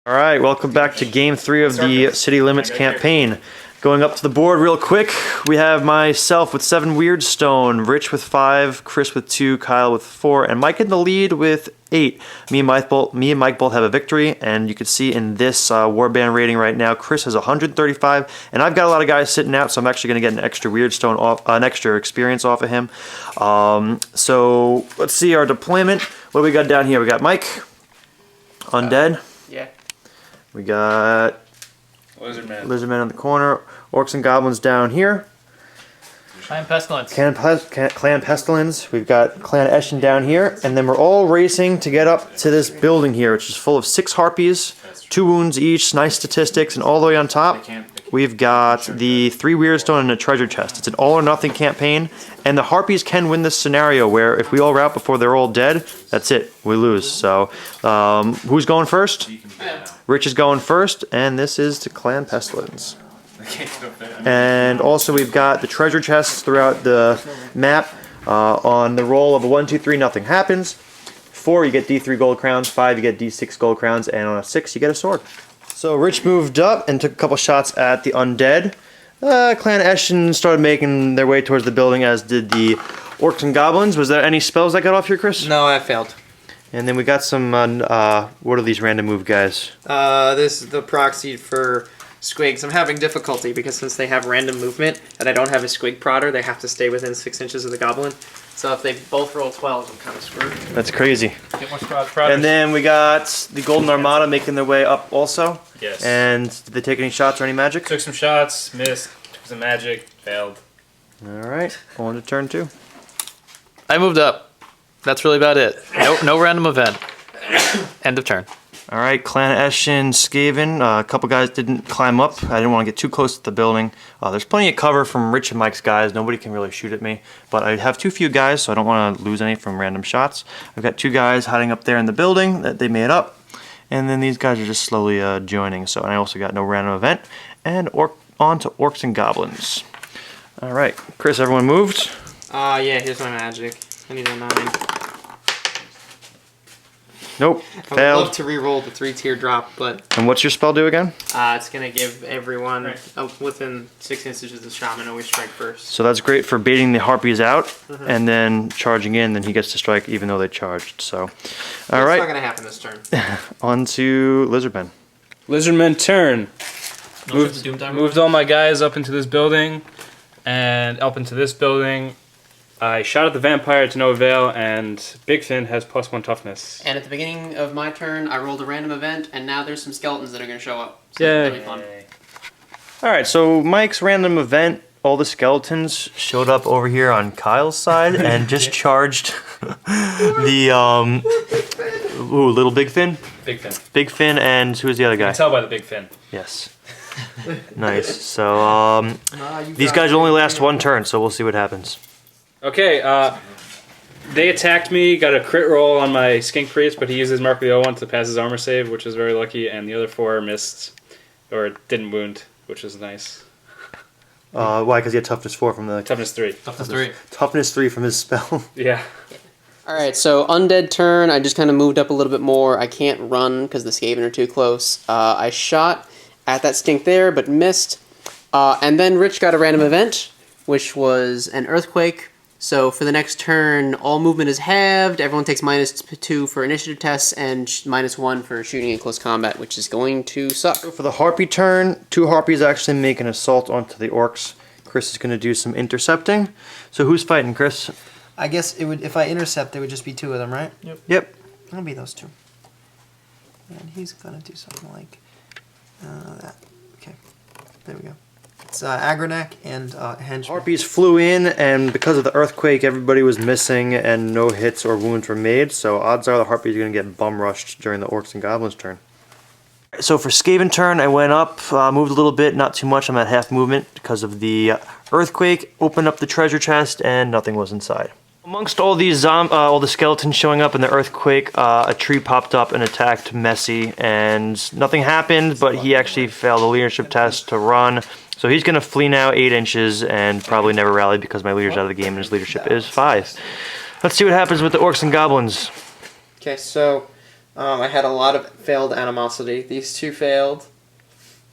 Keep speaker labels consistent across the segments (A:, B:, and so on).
A: All right, welcome back to Game 3 of the City Limits campaign. Going up to the board real quick, we have myself with 7 Weirdstone, Rich with 5, Chris with 2, Kyle with 4, and Mike in the lead with 8. Me and Mike both have a victory, and you can see in this Warband rating right now, Chris has 135, and I've got a lot of guys sitting out, so I'm actually going to get an extra Weirdstone off, an extra experience off of him. So let's see our deployment. What do we got down here? We got Mike, Undead.
B: Yeah.
A: We got Lizardman in the corner, Orcs and Goblins down here.
B: Clan Pestilence.
A: Clan Pestilence. We've got Clan Eshin down here, and then we're all racing to get up to this building here, which is full of 6 Harpies, 2 wounds each, nice statistics, and all the way on top, we've got the 3 Weirdstone and a treasure chest. It's an all-or-nothing campaign, and the Harpies can win this scenario where if we all rout before they're all dead, that's it, we lose. So, who's going first? Rich is going first, and this is to Clan Pestilence. And also we've got the treasure chests throughout the map. On the roll of a 1, 2, 3, nothing happens. 4, you get D3 gold crowns. 5, you get D6 gold crowns. And on a 6, you get a sword. So Rich moved up and took a couple shots at the undead. Clan Eshin started making their way towards the building, as did the Orcs and Goblins. Was there any spells that got off here, Chris?
C: No, I failed.
A: And then we got some, what are these random move guys?
C: This is the proxy for squigs. I'm having difficulty because since they have random movement and I don't have a squig prodder, they have to stay within 6 inches of the goblin. So if they both roll 12s, I'm kind of screwed.
A: That's crazy.
B: Get more prodders.
A: And then we got the Golden Armada making their way up also.
D: Yes.
A: And did they take any shots or any magic?
D: Took some shots, missed, took some magic, failed.
A: Alright, on to turn 2.
B: I moved up. That's really about it. No random event. End of turn.
A: Alright, Clan Eshin, Skaven. A couple guys didn't climb up. I didn't want to get too close to the building. There's plenty of cover from Rich and Mike's guys. Nobody can really shoot at me. But I have too few guys, so I don't want to lose any from random shots. I've got 2 guys hiding up there in the building that they made up. And then these guys are just slowly joining. So I also got no random event. And on to Orcs and Goblins. Alright, Chris, everyone moved?
C: Yeah, here's my magic. I need a 9.
A: Nope,
C: I would
A: failed.
C: love to re-roll the 3-tier drop, but
A: And what's your spell do again?
C: it's going to give everyone within 6 inches of the shaman always strike first.
A: So that's great for baiting the Harpies out and then charging in, then he gets to strike even though they charged. So,
C: It's not
A: alright,
C: going to happen this turn.
A: on to Lizardmen.
D: Lizardman turn.
B: Moved
D: Moved all my guys up into this building, and up into this building. I shot at the vampire to no avail, and Big Fin has +1 toughness.
C: And at the beginning of my turn, I rolled a random event, and now there's some skeletons that are going to show up. So
D: Yay.
C: that'll be fun.
A: Alright, so Mike's random event, all the skeletons showed up over here on Kyle's side and just charged the, little Big Fin?
D: Big Fin.
A: Big Fin, and who's the other
D: You
A: guy?
D: can tell by the Big Fin.
A: Yes. Nice. So, these guys only last 1 turn, so we'll see what happens.
D: Okay, they attacked me, got a crit roll on my Skink Priest, but he uses Mark of the O1 to pass his armor save, which is very lucky, and the other 4 missed, or didn't wound, which is nice.
A: Why? Because he had toughness 4 from the...
D: Toughness 3.
A: Toughness 3 from his spell.
D: Yeah.
C: Alright, so undead turn, I just kind of moved up a little bit more. I can't run because the Skaven are too close. I shot at that stink there, but missed. And then Rich got a random event, which was an earthquake. So for the next turn, all movement is halved, everyone takes -2 for initiative tests, and -1 for shooting in close combat, which is going to suck.
A: For the Harpy turn, 2 Harpies actually make an assault onto the Orcs. Chris is going to do some intercepting. So who's fighting, Chris?
E: I guess it would, if I intercept, there would just be 2 of them, right?
A: Yep.
E: It'll be those 2. And he's gonna do something like that. Okay, there we go. It's Agronek and Henchman.
A: Harpies flew in, and because of the earthquake, everybody was missing, and no hits or wounds were made. So odds are the Harpies are going to get bum rushed during the Orcs and Goblins turn. So for Skaven turn, I went up, moved a little bit, not too much. I'm at half movement because of the earthquake. Opened up the treasure chest, and nothing was inside. Amongst all these all the skeletons showing up in the earthquake, a tree popped up and attacked Messy, and nothing happened, but he actually failed the leadership test to run. So he's going to flee now 8 inches and probably never rally because my leader's out of the game and his leadership is 5. Let's see what happens with the Orcs and Goblins.
C: Okay, so
E: I had a lot of failed animosity. These 2 failed,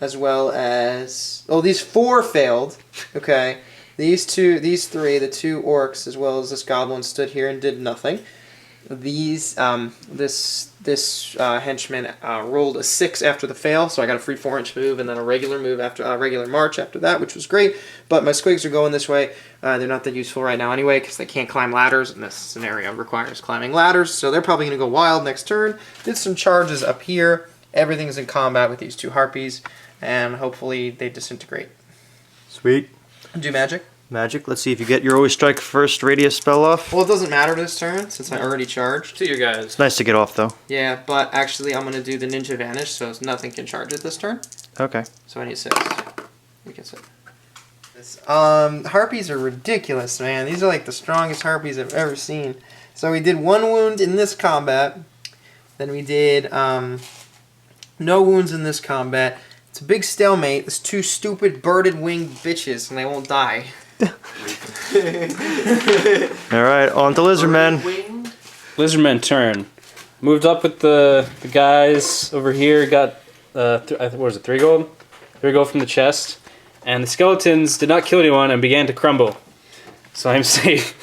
E: as well as these 4 failed. Okay, these 3, the 2 orcs, as well as this goblin, stood here and did nothing. These this henchman rolled a 6 after the fail, so I got a free 4-inch move and then a regular move after a regular march after that, which was great. But my squigs are going this way. They're not that useful right now anyway because they can't climb ladders, and this scenario requires climbing ladders, so they're probably going to go wild next turn. Did some charges up here. Everything's in combat with these 2 harpies, and hopefully they disintegrate.
A: Sweet.
E: Do magic.
A: Magic. Let's see if you get your always strike first radius spell off.
E: Well, it doesn't matter this turn since I already charged.
D: To you guys.
A: It's nice to get off though.
E: Yeah, but actually I'm going to do the Ninja Vanish, so nothing can charge it this turn.
A: Okay.
E: So I need 6. We get 6. Harpies are ridiculous, man. These are like the strongest harpies I've ever seen. So we did 1 wound in this combat. Then we did no wounds in this combat. It's a big stalemate. There's 2 stupid birded winged bitches, and they won't die.
A: Alright, on to Lizardmen.
D: Lizardmen turn. Moved up with the guys over here. Got what was it? 3 gold. 3 gold from the chest. And the skeletons did not kill anyone and began to crumble. So I'm safe.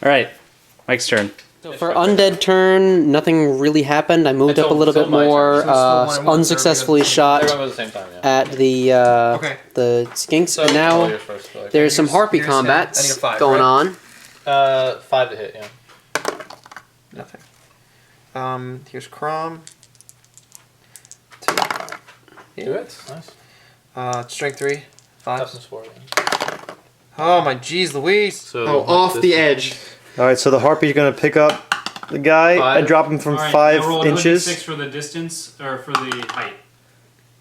D: Alright. Mike's turn.
C: So for undead turn, nothing really happened. I moved up a little bit more. Unsuccessfully shot
B: Everyone goes the same time, yeah.
C: at the
E: Okay.
C: the skinks,
B: So
C: and now
B: yours first, but
C: there's some
E: Here's-
C: harpy
E: here's 10. I need
C: combats
E: a 5,
C: going
E: right?
C: on.
B: 5 to hit, yeah.
E: Nothing. Here's Crom. 2.
B: 2 hits, nice.
E: Strength 3. 5.
B: Toughness 4. Yeah.
E: Oh my jeez Louise.
B: So
E: off
B: this
E: the
B: one.
E: edge.
A: Alright, so the harpy's gonna pick up the guy
B: 5.
A: and drop him from
D: All right,
A: 5
D: now roll
A: inches.
D: 6 for the distance or for the height.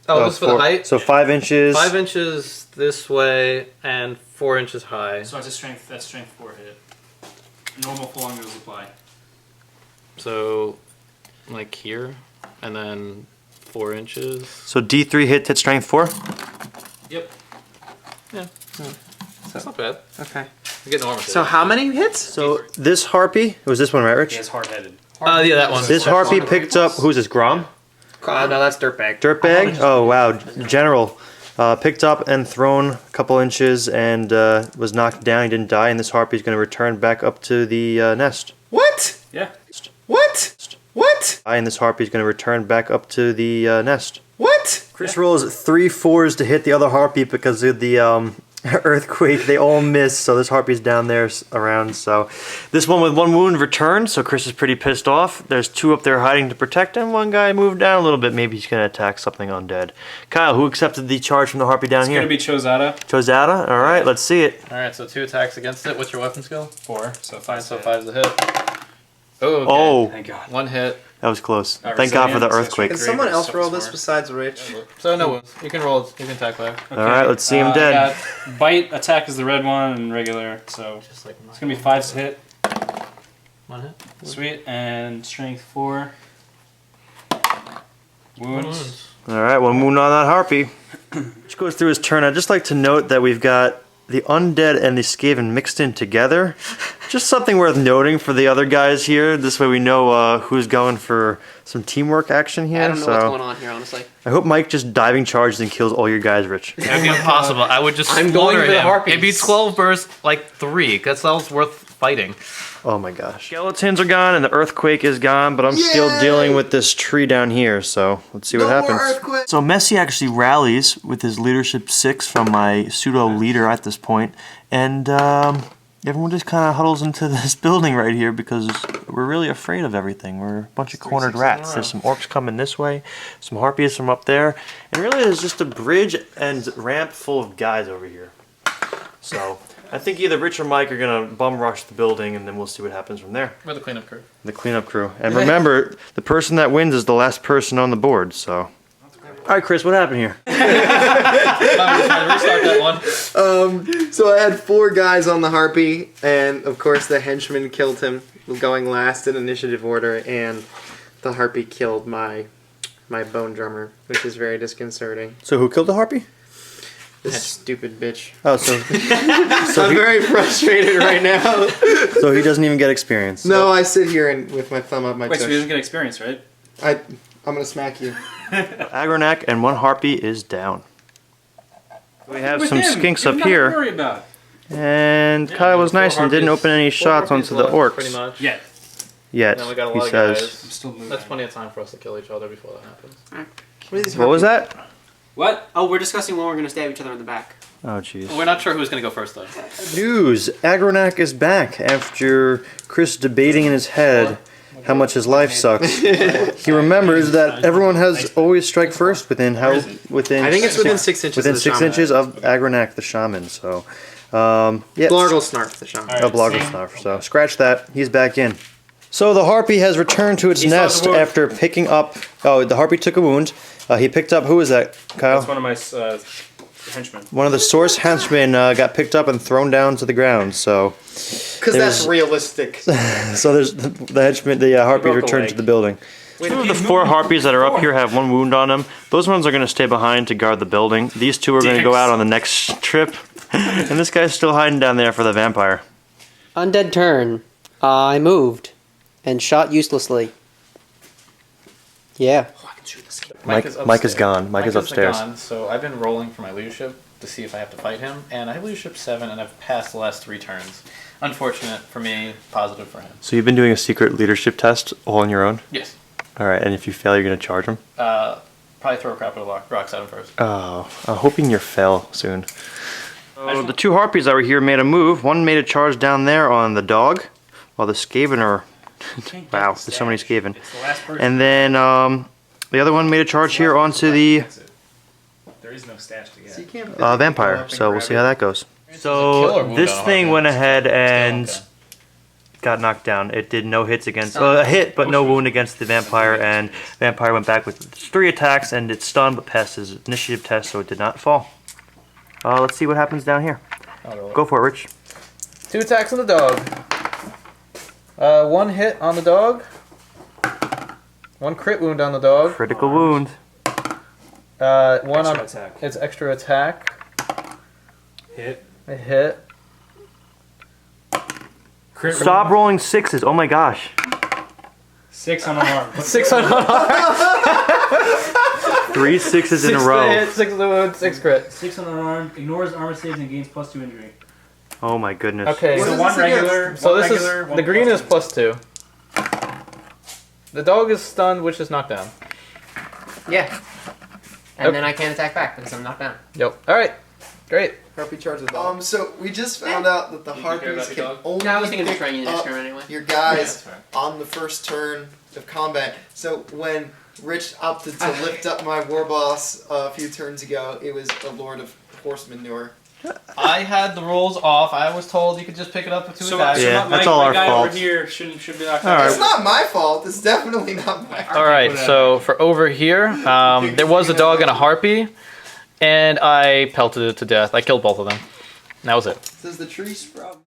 B: Oh, this is for the
A: 4
B: height?
A: So 5 inches.
B: 5 inches this way and 4 inches high.
D: So that's strength 4 hit. Normal full angles apply.
B: So, like here, and then 4 inches.
A: So D3 hit strength 4.
D: Yep.
B: Yeah. That's not bad.
E: Okay.
B: You get normal.
E: So how many hits?
A: So this harpy, it was this one, right, Rich?
D: He is hard-headed.
B: Yeah, that one.
A: This harpy picked up, who's this, Grom?
E: No, that's Dirtbag.
A: Dirtbag? Oh, wow. General. Picked up and thrown a couple inches and was knocked down. He didn't die, and this harpy is going to return back up to the nest.
E: What?
D: Yeah.
E: What? What?
A: And this harpy is going to return back up to the nest.
E: What?
A: Chris rolls 3 4s to hit the other harpy because of the earthquake. They all miss, so this harpy's down there around. So this one with 1 wound returned, so Chris is pretty pissed off. There's 2 up there hiding to protect him. 1 guy moved down a little bit. Maybe he's going to attack something undead. Kyle, who accepted the charge from the harpy down
D: It's
A: here?
D: gonna be Chozada.
A: Chozada? All right, let's see it.
B: Alright, so 2 attacks against it. What's your weapon skill?
D: 4. So 5.
B: So 5's the hit. Oh, okay.
A: Oh,
D: Thank God.
B: 1 hit.
A: that was close. Thank God for the
D: resilience, so
A: earthquake.
E: Can
D: Great,
E: someone
D: but
E: else
D: stuff
E: roll
D: is
E: this
D: hard.
E: besides Rich?
B: So no wounds. You can roll. You can attack back.
A: All right, let's see him dead.
D: I got bite, attack is the red one, and regular. So
B: Just like
D: it's gonna be 5s to hit.
B: 1 hit.
D: Sweet, and strength 4. Wounds.
A: All right, 1 wound on that harpy. Which goes through his turn. I'd just like to note that we've got the undead and the Skaven mixed in together. Just something worth noting for the other guys here. This way we know who's going for some teamwork action here.
C: I don't know
A: so
C: what's going on here, honestly.
A: I hope Mike just diving charges and kills all your guys, Rich.
B: That'd be impossible. I would just
C: I'm going
B: slaughter
C: for the
B: him.
C: harpies.
B: It'd be 12 versus like 3. That's all worth fighting.
A: Oh my gosh. Skeletons are gone and the earthquake is gone, but I'm still dealing with this tree down here, so let's see what happens. So Messi actually rallies with his leadership 6 from my pseudo leader at this point, and everyone just kind of huddles into this building right here because we're really afraid of everything. We're a bunch of cornered rats. There's some orcs coming this way, some harpies from up there, and really there's just a bridge and ramp full of guys over here. So I think either Rich or Mike are going to bum rush the building, and then we'll see what happens from there.
B: We're the cleanup crew.
A: The cleanup crew. And remember, the person that wins is the last person on the board, so. All right, Chris, what happened here?
B: I'm just trying to restart that one.
E: So I had 4 guys on the harpy, and of course the henchman killed him, going last in initiative order, and the harpy killed my bone drummer, which is very disconcerting.
A: So who killed the harpy?
E: This stupid bitch.
A: Oh, so
E: I'm very frustrated right now.
A: so he doesn't even get experience.
E: No, I sit here and with my thumb up my
D: Wait, so he
E: tush.
D: doesn't get experience, right?
E: I'm gonna smack you.
A: Agronak and one Harpy is down. We have
D: With
A: some
D: him,
A: skinks
D: you
A: up
D: have nothing to
A: here.
D: worry about.
A: And Kyle was nice and didn't open any shots onto the
B: Pretty
A: orcs
B: much.
D: Yeah.
A: yet,
B: And then we got a
A: he
B: lot of
A: says.
B: guys.
D: I'm still moving.
B: That's plenty of time for us to kill each other before that happens.
E: What are these
A: What was that?
D: What?
C: Oh, we're discussing when we're going to stab each other in the back.
A: Oh, jeez.
B: We're not sure who's gonna go first though.
A: News. Agronak is back after Chris debating in his head how much his life sucks. He remembers that everyone has always strike first within within
E: I think it's within 6 inches.
A: within
E: of the
A: 6
E: shaman.
A: inches of Agronak the shaman. So yeah.
E: Blargle Snarf, the shaman.
A: A Blogglesnarf. So scratch that. He's back in. So the Harpy has returned to its
D: He saw the
A: nest
D: wound.
A: after picking up. Oh, the Harpy took a wound. He picked up. Who was that, Kyle?
D: That's one of my henchmen.
A: One of the source henchmen got picked up and thrown down to the ground. So,
E: Because that's realistic.
A: so there's the henchman. The Harpy
D: broke a
A: returned
D: leg.
A: to the building.
E: Wait,
A: Two of the 4 Harpies that are up here have 1 wound on them. Those ones are going to stay behind to guard the building. These 2 are going to go
D: Dicks.
A: out on the next trip. And this guy's still hiding down there for the vampire.
C: Undead turn. I moved and shot uselessly. Yeah.
A: Mike is gone. Mike is upstairs.
B: Gone, so I've been rolling for my leadership to see if I have to fight him, and I have leadership 7, and I've passed the last 3 turns. Unfortunate for me, positive for him.
A: So you've been doing a secret leadership test all on your own?
B: Yes.
A: All right, and if you fail, you're going to charge him?
B: Probably throw a crap at the rocks at him first.
A: Oh, I'm hoping you fail soon. Oh, the 2 Harpies that were here made a move. One made a charge down there on the dog, while the Skavener... wow, there's so many Skaven.
D: It's the last person.
A: And then the other one made a charge here onto the
D: There is no stash to
E: So you
D: get.
E: can't physically go
A: vampire,
E: up and
A: so we'll
E: grab
A: see
E: it.
A: how that goes.
B: killer
A: So
B: wound
A: this
B: on a
A: thing
B: Harpy.
A: went ahead and
B: Still
A: got knocked down. It did no hits against, a hit but no wound against the vampire, and vampire went back with 3 attacks and it's stunned but passed his initiative test, so it did not fall. Let's see what happens down here. Go for it, Rich.
B: 2 attacks on the dog. 1 hit on the dog. 1 crit wound on the dog.
A: Critical wound.
B: 1 on
D: attack.
B: its extra attack.
D: Hit.
B: A hit.
D: Crit.
A: Stop rolling 6s. Oh my gosh.
D: 6 on arm.
B: 6 on
A: 3 6s in a row.
B: hit, 6 on the wound, 6 crit.
D: 6 on arm. Ignores armor saves and gains +2 injury.
A: Oh my goodness.
B: Okay,
E: What
D: So
E: is
D: one
E: this against?
D: regular.
B: so
D: one
B: this
D: regular,
B: is
D: one
B: the green is
D: plus
B: +2. The dog is stunned, which is knocked down.
C: Yeah. And
B: Okay.
C: then I can't attack back because I'm knocked down.
B: Yep. All right. Great.
E: Harpy charge the dog. So we just found out that the
D: care about
E: Harpies
D: the
E: can
D: dog?
E: only
C: No, I was thinking of
E: pick
C: trying
E: up
C: this turn anyway.
E: your
D: Yeah,
E: guys
D: that's
E: on the first turn of combat. So when Rich opted to lift up my war boss a few turns ago, it was a Lord of Horse Manure.
B: I had the rolls off. I was told you could just pick it up with 2 attacks.
A: Yeah,
D: my,
A: that's all
D: my
A: our
D: guy
A: fault.
D: over here should be knocked
A: All
D: out.
A: right.
E: It's not my fault. It's definitely not my fault.
B: All right, so for over here, there was a dog and a harpy, and I pelted it to death. I killed both of them. And that was it.
E: Does the tree sprout?